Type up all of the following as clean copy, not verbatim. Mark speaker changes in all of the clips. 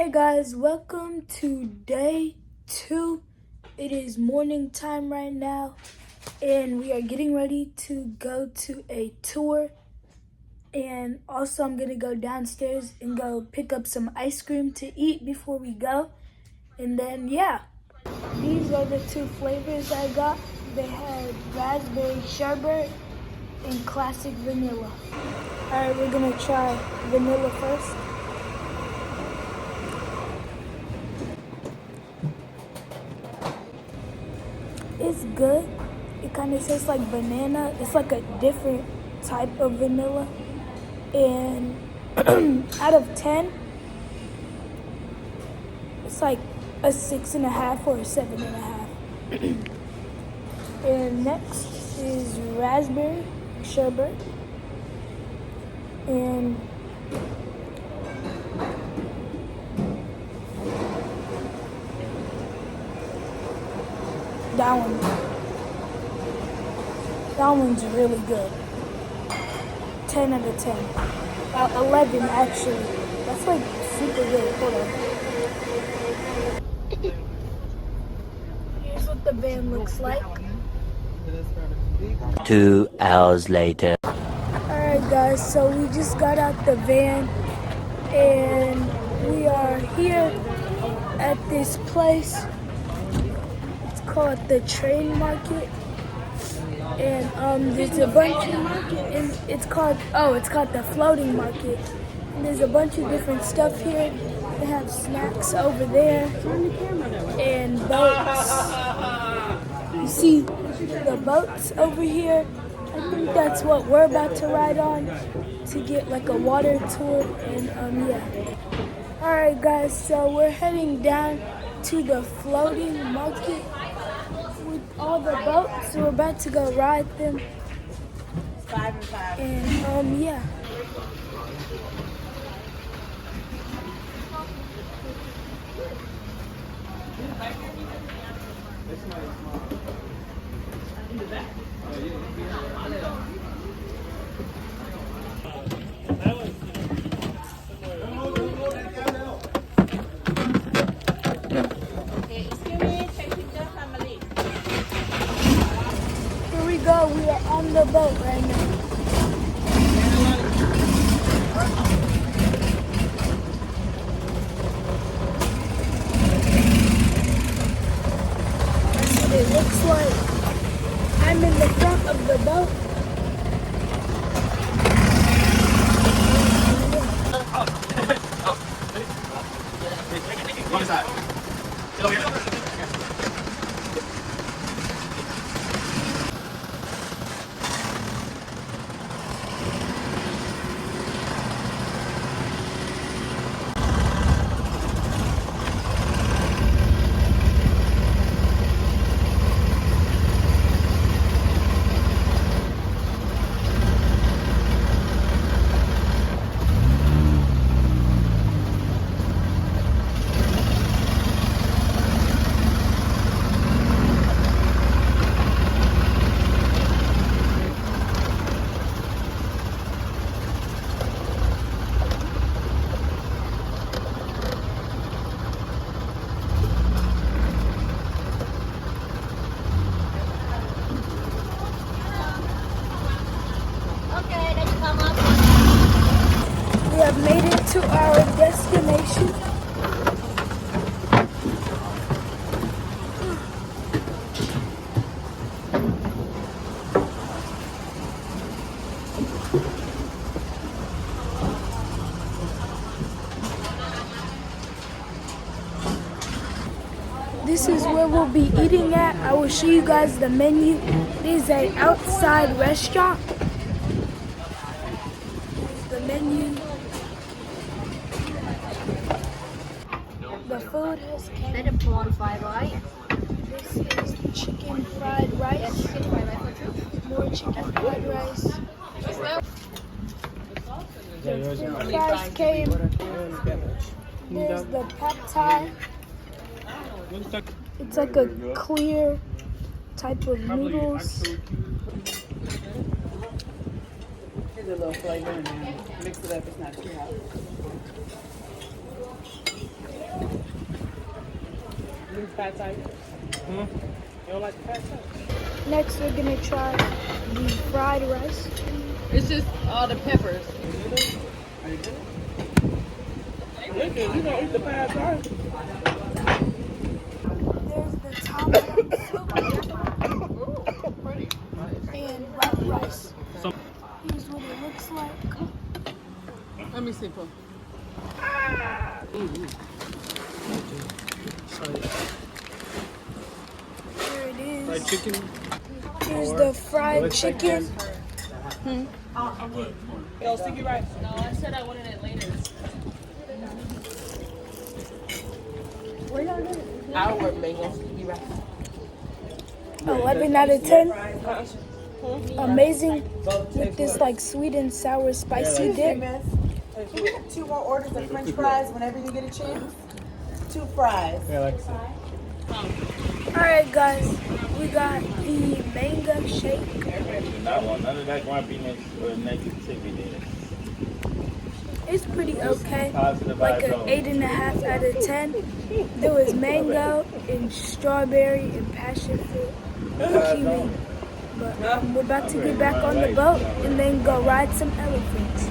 Speaker 1: Hey guys, welcome to day 2. It is morning time right now, and we are getting ready to go to a tour. And also I'm gonna go downstairs and go pick up some ice cream to eat before we go. And then yeah, these are the 2 flavors I got. They had raspberry sherbet and classic vanilla. Alright, we're gonna try vanilla first. It's good. It kind of tastes like banana. It's like a different type of vanilla. And out of 10, it's like a 6.5 or a 7.5. And next is raspberry sherbet. And that one's really good. 10 out of 10. 11 actually. That's like super good. Hold on. Here's what the van looks like.
Speaker 2: 2 hours later.
Speaker 1: Alright guys, so we just got out the van and we are here at this place. It's called the train market. And there's a bunch of, and it's called the floating market. And there's a bunch of different stuff here. They have snacks over there and boats. You see the boats over here? I think that's what we're about to ride on to get like a water tour. And yeah. Alright guys, so we're heading down to the floating market with all the boats. So we're about to go ride them. And yeah. Here we go, we are on the boat right now. That's what it looks like. I'm in the front of the boat. We have made it to our destination. This is where we'll be eating at. I will show you guys the menu. It is an outside restaurant. The menu. The food has came.
Speaker 3: That a prawn fried rice.
Speaker 1: This is chicken fried rice. More chicken fried rice. The french fries came. There's the pad thai. It's like a clear type of noodles.
Speaker 4: Here's a little flavor in there. Mix it up, it's not too hot. pad thai? You don't like the pad thai?
Speaker 1: Next, we're gonna try the fried rice.
Speaker 3: It's just all the peppers.
Speaker 4: You don't eat the pad thai?
Speaker 1: There's the tom yum soup and white rice. Here's what it looks like.
Speaker 3: Let me see, Pooh.
Speaker 1: Here it is.
Speaker 4: Fried chicken.
Speaker 1: Here's the fried chicken.
Speaker 4: Yo, sticky rice.
Speaker 3: No, I said I wanted it later.
Speaker 4: Our mango sticky rice.
Speaker 1: 11 out of 10. Amazing with this like sweet and sour spicy dip.
Speaker 5: Can we get 2 more orders of French fries whenever you get a chance? 2 fries.
Speaker 4: Yeah, like so.
Speaker 1: Alright guys, we got the mango shake.
Speaker 6: That one, none of that going to be negativity there.
Speaker 1: It's pretty okay, like an 8.5 out of 10. There was mango and strawberry and passion fruit and kiwi. But we're about to get back on the boat and then go ride some elephants.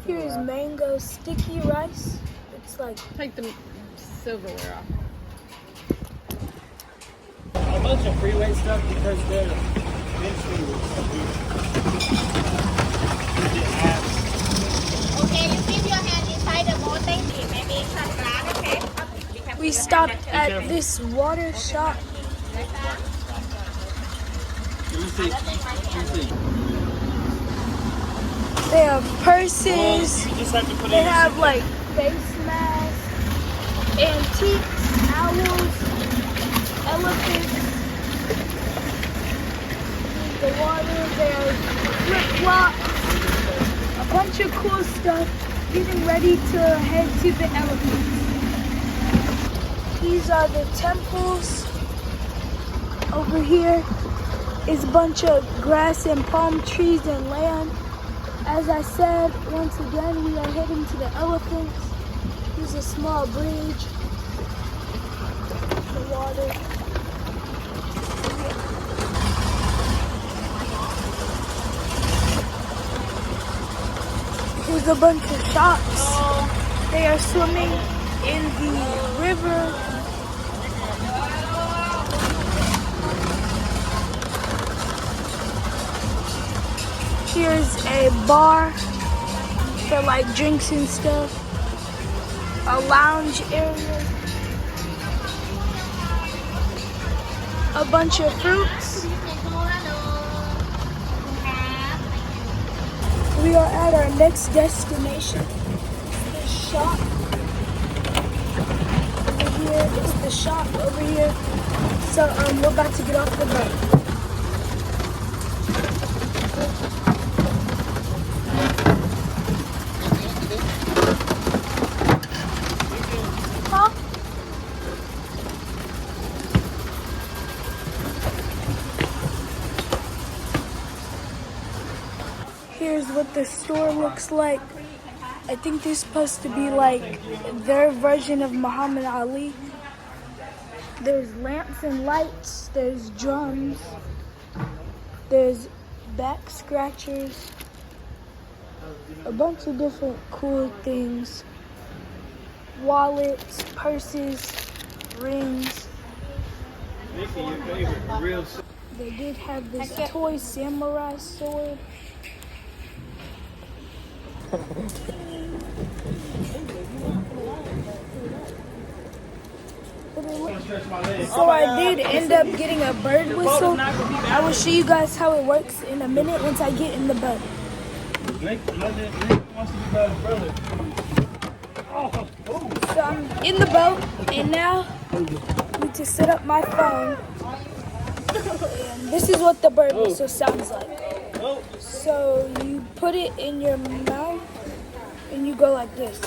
Speaker 1: Here's mango sticky rice. It's like
Speaker 3: Take the silverware off.
Speaker 4: A bunch of freeway stuff because they're eventually
Speaker 7: Okay, you keep your hand inside the boat, thank you. Maybe some glass, okay?
Speaker 1: we stopped at this water shop. They have purses.
Speaker 4: you just have to put
Speaker 1: They
Speaker 4: in
Speaker 1: have like face masks, antiques, owls, elephants. The water, there's flip-flops, a bunch of cool stuff. Getting ready to head to the elephants. These are the temples. Over here is a bunch of grass and palm trees and land. As I said, once again, we are heading to the elephants. Here's a small bridge. The water. Here's a bunch of shops. They are swimming in the river. Here's a bar for like drinks and stuff. A lounge area. A bunch of fruits. We are at our next destination. The shop over here. It's the shop over here. So we're about to get off the boat. Huh? Here's what the store looks like. I think they're supposed to be like their version of Muhammad Ali. There's lamps and lights. There's drums. There's back scratchers. A bunch of different cool things. Wallets, purses, rings. They did have this toy samurai sword. So I did end up getting a bird whistle. I will show you guys how it works in a minute once I get in the boat. So I'm in the boat and now I need to set up my phone. And this is what the bird whistle sounds like. So you put it in your mouth and you go like this.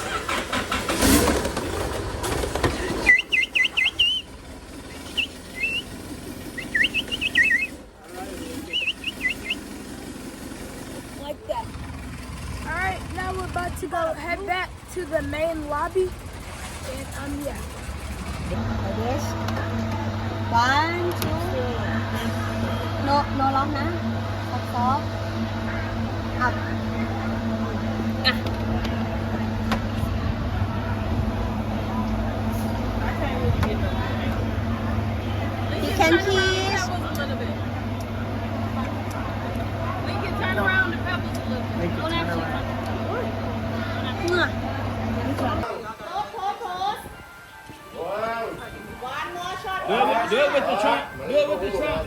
Speaker 1: Like that. Alright, now we're about to go head back to the main lobby. And yeah.
Speaker 5: Like this. 1, 2. No, no long นะ soft up. You can kiss.
Speaker 3: Lincoln, turn around the pebbles a little bit. Don't actually.
Speaker 5: Mwah.
Speaker 6: Do it with the trunk. Do it with the trunk.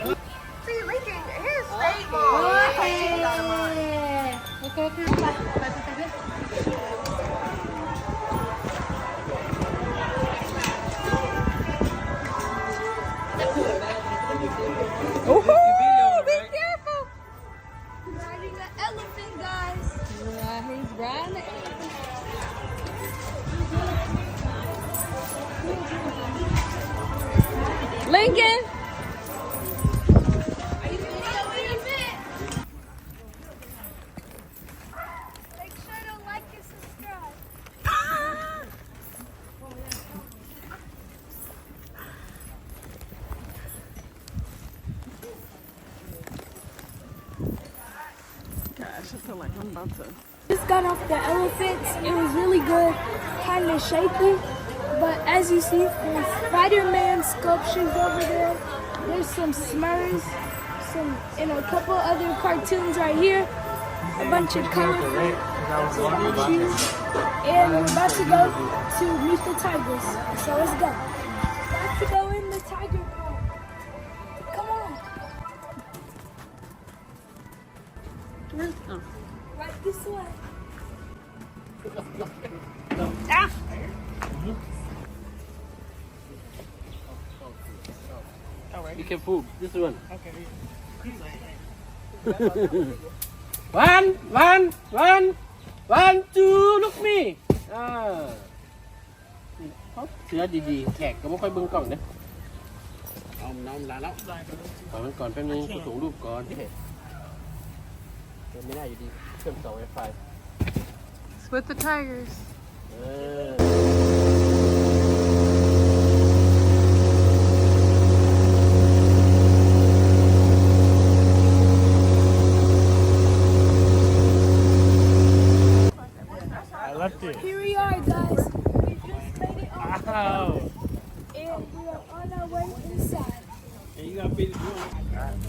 Speaker 5: See, Lincoln, his stable.
Speaker 3: Oh, be careful.
Speaker 1: Riding the elephant, guys.
Speaker 3: He's riding the elephant. Lincoln.
Speaker 1: Make sure to like and subscribe.
Speaker 3: Gosh, I feel like I'm about to.
Speaker 1: Just got off the elephants. It was really good, kind of shaky. But as you see, there's Spider-Man sculptures over there. There's some Smurfs, and a couple other cartoons right here. A bunch of colorful statues. And we're about to go to meet the tigers. So let's go. About to go in the tiger park. Come on.
Speaker 3: Oh.
Speaker 1: Right this way.
Speaker 4: Be careful. This one. Okay. one, two, look me. เสือดีๆแขกก็ไม่ค่อยเบิ่งกล้องนะเอาน้ำลาแล้วขอมันก่อนแป๊บนึงส่งรูปก่อนไม่ได้อยู่ดีเครื่องต่อ Wi-Fi
Speaker 3: It's with the tigers.
Speaker 4: I left it.
Speaker 1: Here we are, guys. We just made it on,
Speaker 4: Wow.
Speaker 1: and we are on our way inside.
Speaker 4: And you gotta feed the drone.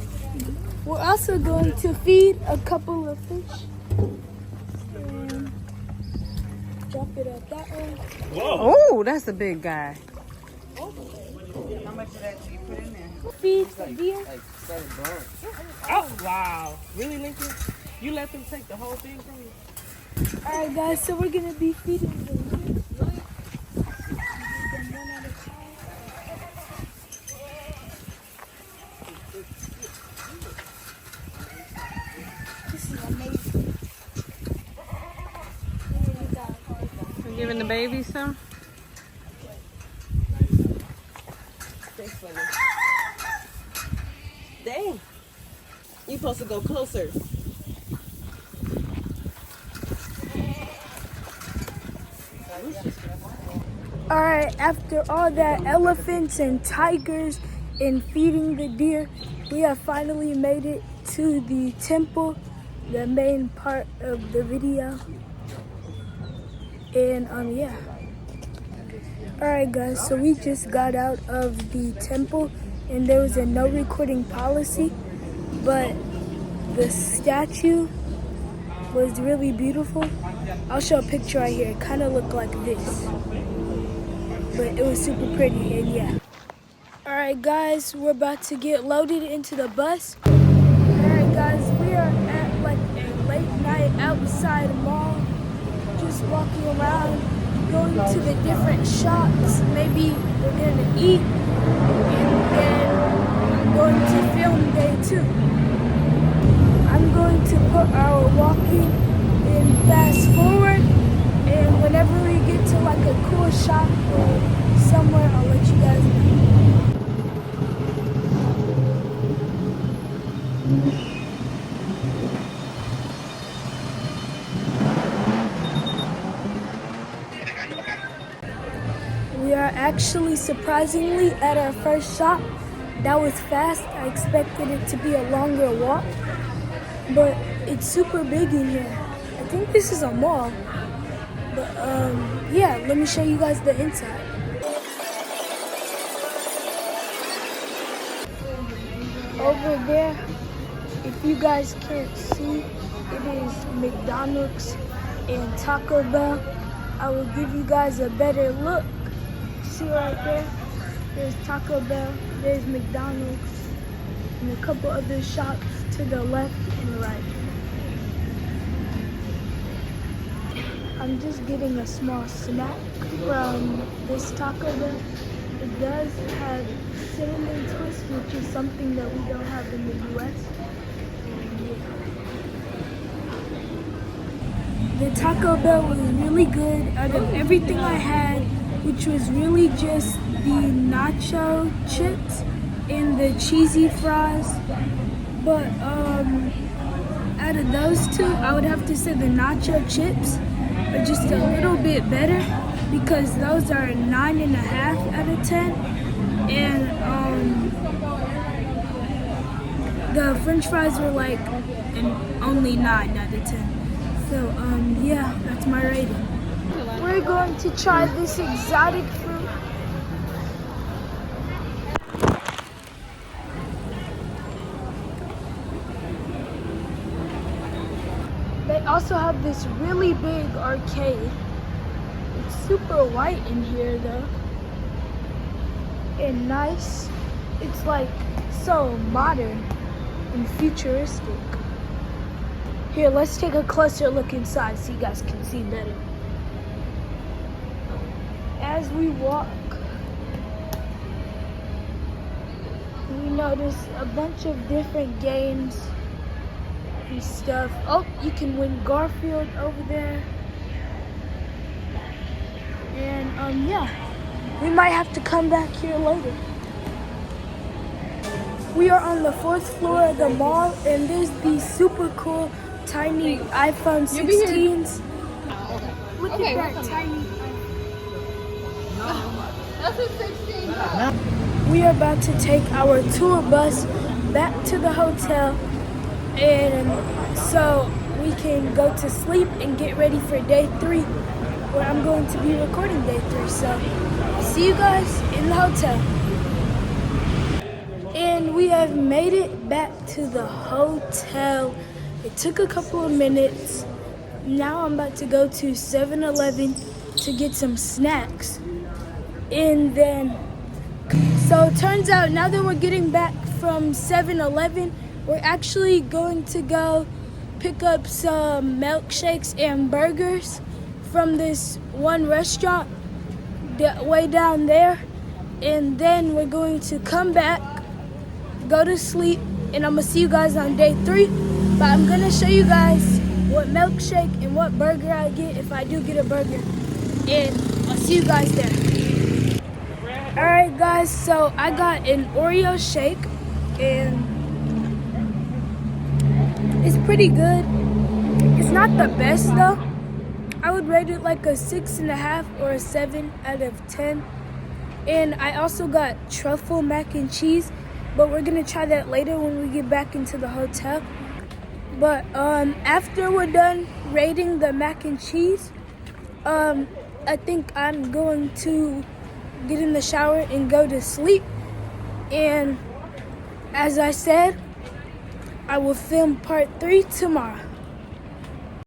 Speaker 1: We're also going to feed a couple of fish. And drop it up that way.
Speaker 3: Oh, that's a big guy.
Speaker 5: How much of that you put in there?
Speaker 1: Feed the deer.
Speaker 4: Oh, wow. Really, Lincoln? You let them take the whole thing from you?
Speaker 1: Alright, guys, so we're going to be feeding the deer. This is amazing.
Speaker 3: We're giving the baby some.
Speaker 5: Dang. You're supposed to go closer.
Speaker 1: Alright, after all that elephants and tigers and feeding the deer, we have finally made it to the temple, the main part of the video. And yeah. Alright guys, so we just got out of the temple and there was a no recording policy, but the statue was really beautiful. I'll show a picture right here. It kind of looked like this. But it was super pretty, and yeah. Alright guys, we're about to get loaded into the bus. Alright guys, we are at like a late night outside mall. Just walking around, going to the different shops. Maybe we're gonna eat, and then going to film day 2. I'm going to put our walking in fast forward, and whenever we get to like a cool shop or somewhere, I'll let you guys know. We are actually surprisingly at our first shop. That was fast. I expected it to be a longer walk, but it's super big in here. I think this is a mall. But yeah, let me show you guys the inside. Over there, if you guys can't see, it is McDonald's and Taco Bell. I will give you guys a better look. See right there? There's Taco Bell, there's McDonald's, and a couple other shops to the left and right. I'm just getting a small snack from this Taco Bell. It does have cinnamon twist, which is something that we don't have in the US. The Taco Bell was really good. Out of everything I had, which was really just the nacho chips and the cheesy fries. But out of those two, I would have to say the nacho chips are just a little bit better because those are 9.5 out of 10. And the French fries were like only 9 out of 10. So yeah, that's my rating. We're going to try this exotic fruit. They also have this really big arcade. It's super white in here though. And nice. It's like so modern and futuristic. Here, let's take a closer look inside so you guys can see better. As we walk, we notice a bunch of different games and stuff. Oh, you can win Garfield over there. And yeah, we might have to come back here later. We are on the 4th floor of the mall, and there's these super cool tiny iPhone 16s. Look at that tiny
Speaker 3: That's a 16.
Speaker 1: We are about to take our tour bus back to the hotel, and so we can go to sleep and get ready for day 3, where I'm going to be recording day 3. So see you guys in the hotel. And we have made it back to the hotel. It took a couple of minutes. Now I'm about to go to 7-Eleven to get some snacks. And then, so it turns out now that we're getting back from 7-Eleven, we're actually going to go pick up some milkshakes and burgers from this one restaurant way down there. And then we're going to come back, go to sleep, and I'm gonna see you guys on day 3. But I'm gonna show you guys what milkshake and what burger I get if I do get a burger. And I'll see you guys there. Alright guys, so I got an Oreo shake and it's pretty good. It's not the best though. I would rate it like a 6.5 or a 7 out of 10. And I also got truffle mac and cheese, but we're gonna try that later when we get back into the hotel. But after we're done rating the mac and cheese, I think I'm going to get in the shower and go to sleep. And as I said, I will film part 3 tomorrow.